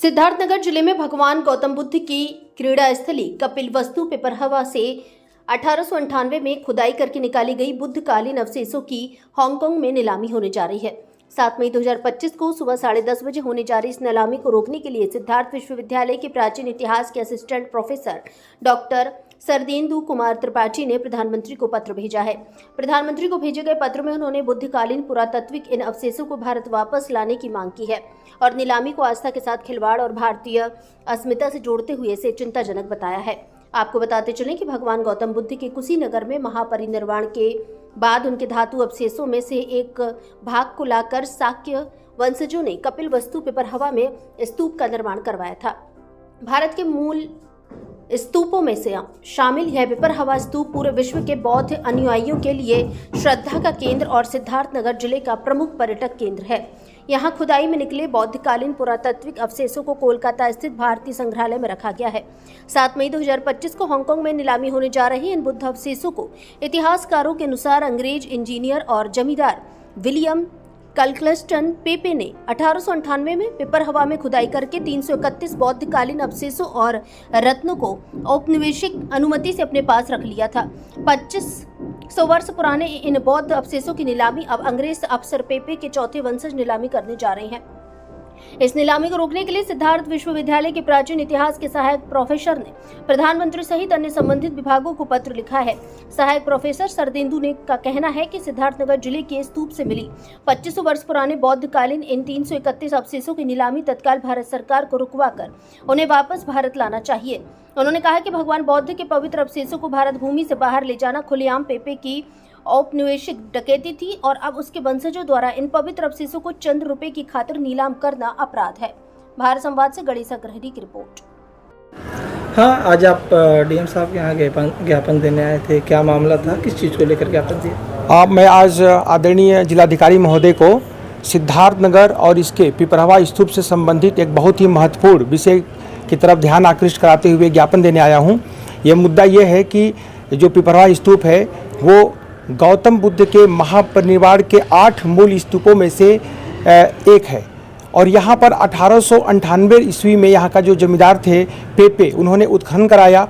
सिद्धार्थनगर जिले में भगवान गौतम बुद्ध की क्रीड़ा स्थली कपिलवस्तु पिपरहवा से 1898 में खुदाई करके निकाली गई बुद्धकालीन अवशेषों की हांगकांग में नीलामी होने जा रही है। 7 मई 2025 को सुबह 10:30 बजे होने जा रही इस नीलामी को रोकने के लिए सिद्धार्थ विश्वविद्यालय के प्राचीन इतिहास के assistant professor doctor Sardendu Kumar Tripathi ने प्रधानमंत्री को पत्र भेजा है। प्रधानमंत्री को भेजे गए पत्र में उन्होंने बुद्धकालीन पुरातात्विक इन अवशेषों को भारत वापस लाने की मांग की है और नीलामी को आस्था के साथ खिलवाड़ और भारतीय अस्मिता से जोड़ते हुए इसे चिंताजनक बताया है। आपको बताते चलें कि भगवान गौतम बुद्ध के कुशीनगर में महापरिनिर्वाण के बाद उनके धातु अवशेषों में से एक भाग को लाकर शाक्य वंशजों ने कपिलवस्तु पिपरहवा में स्तूप का निर्माण करवाया था। भारत के मूल स्तूपों में से शामिल यह पिपरहवा स्तूप पूरे विश्व के बौद्ध अनुयायियों के लिए श्रद्धा का केंद्र और सिद्धार्थनगर जिले का प्रमुख पर्यटक केंद्र है। यहाँ खुदाई में निकले बौद्धकालीन पुरातात्विक अवशेषों को कोलकाता स्थित भारतीय संग्रहालय में रखा गया है। 7 मई 2025 को हांगकांग में नीलामी होने जा रही इन बुद्ध अवशेषों को इतिहासकारों के अनुसार अंग्रेज इंजीनियर और जमींदार विलियम कल्कलस्टन पेपे ने 1898 में पिपरहवा में खुदाई करके 331 बौद्धकालीन अवशेषों और रत्नों को औपनिवेशिक अनुमति से अपने पास रख लिया था। 2500 वर्ष पुराने इन बौद्ध अवशेषों की नीलामी अब अंग्रेज अफसर पेपे के चौथे वंशज नीलामी करने जा रहे हैं। इस नीलामी को रोकने के लिए सिद्धार्थ विश्वविद्यालय के प्राचीन इतिहास के सहायक प्रोफेसर ने प्रधानमंत्री सहित अन्य संबंधित विभागों को पत्र लिखा है। सहायक प्रोफेसर सरदेंदु ने का कहना है कि सिद्धार्थनगर जिले के स्तूप से मिली 2500 वर्ष पुराने बौद्धकालीन इन 331 अवशेषों की नीलामी तत्काल भारत सरकार को रुकवाकर उन्हें वापस भारत लाना चाहिए। उन्होंने कहा कि भगवान बौद्ध के पवित्र अवशेषों को भारत भूमि से बाहर ले जाना खुलेआम पेपे की औपनिवेशिक डकैती थी और अब उसके वंशजों द्वारा इन पवित्र अवशेषों को चंद रुपए की खातिर नीलाम करना अपराध है। भारत संवाद से गणेश अग्रहरी की रिपोर्ट। हाँ, आज आप डीएम साहब के यहाँ ज्ञापन देने आए थे, क्या मामला था, किस चीज़ को लेकर ज्ञापन दिया? मैं आज आदरणीय जिलाधिकारी महोदय को सिद्धार्थनगर और इसके पिपरहवा स्तूप से संबंधित एक बहुत ही महत्वपूर्ण विषय की तरफ ध्यान आकृष्ट कराते हुए ज्ञापन देने आया हूँ। यह मुद्दा ये है कि जो पिपरहवा स्तूप है वो गौतम बुद्ध के महापरिनिर्वाण के 8 मूल स्तूपों में से एक है और यहाँ पर 1898 ईस्वी में यहाँ का जो जमींदार थे पेपे, उन्होंने उत्खनन कराया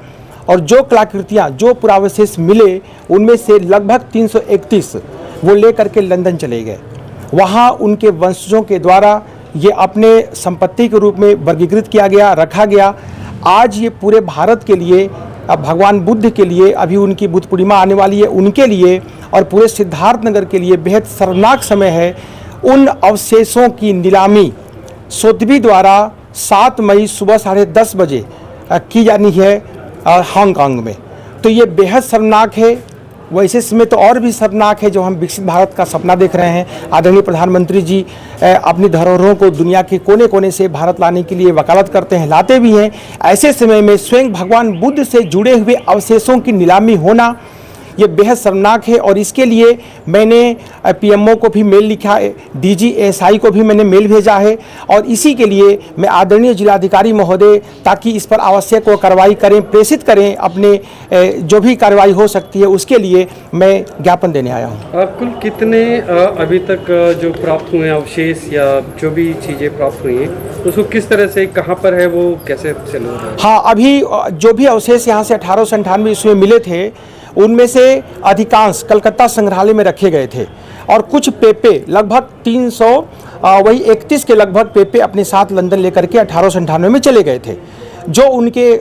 और जो कलाकृतियाँ, जो पुरावशेष मिले उनमें से लगभग 331 वो ले करके लंदन चले गए। वहाँ उनके वंशजों के द्वारा ये अपने संपत्ति के रूप में वर्गीकृत किया गया, रखा गया। आज ये पूरे भारत के लिए, अब भगवान बुद्ध के लिए, अभी उनकी बुद्ध पूर्णिमा आने वाली है, उनके लिए और पूरे सिद्धार्थनगर के लिए बेहद शर्मनाक समय है। उन अवशेषों की नीलामी सोथबी द्वारा 7 मई सुबह 10:30 बजे की जानी है हांगकांग में। तो ये बेहद शर्मनाक है। वैसे समय तो और भी शर्मनाक है जो हम विकसित भारत का सपना देख रहे हैं। आदरणीय प्रधानमंत्री जी अपनी धरोहरों को दुनिया के कोने कोने से भारत लाने के लिए वकालत करते हैं, लाते भी हैं। ऐसे समय में स्वयं भगवान बुद्ध से जुड़े हुए अवशेषों की नीलामी होना ये बेहद शर्मनाक है और इसके लिए मैंने पीएमओ को भी मेल लिखा है, डीजी एएसआई को भी मैंने मेल भेजा है और इसी के लिए मैं आदरणीय जिलाधिकारी महोदय ताकि इस पर आवश्यक वो कार्रवाई करें, प्रेषित करें, अपने जो भी कार्रवाई हो सकती है उसके लिए मैं ज्ञापन देने आया हूँ। कुल कितने अभी तक जो प्राप्त हुए अवशेष या जो भी चीज़ें प्राप्त हुई हैं उसको किस तरह से, कहाँ पर है, वो कैसे चल रहा है? हाँ, अभी जो भी अवशेष यहाँ से 1898 ईस्वी में मिले थे उनमें से अधिकांश कलकत्ता संग्रहालय में रखे गए थे और कुछ पेपे लगभग 331 के लगभग पेपे अपने साथ लंदन लेकर के 1898 में चले गए थे, जो उनके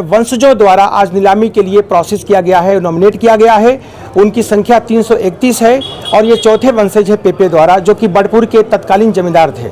वंशजों द्वारा आज नीलामी के लिए प्रोसेस किया गया है, नॉमिनेट किया गया है। उनकी संख्या 331 है और ये चौथे वंशज है पेपे द्वारा, जो कि बड़पुर के तत्कालीन जमींदार थे।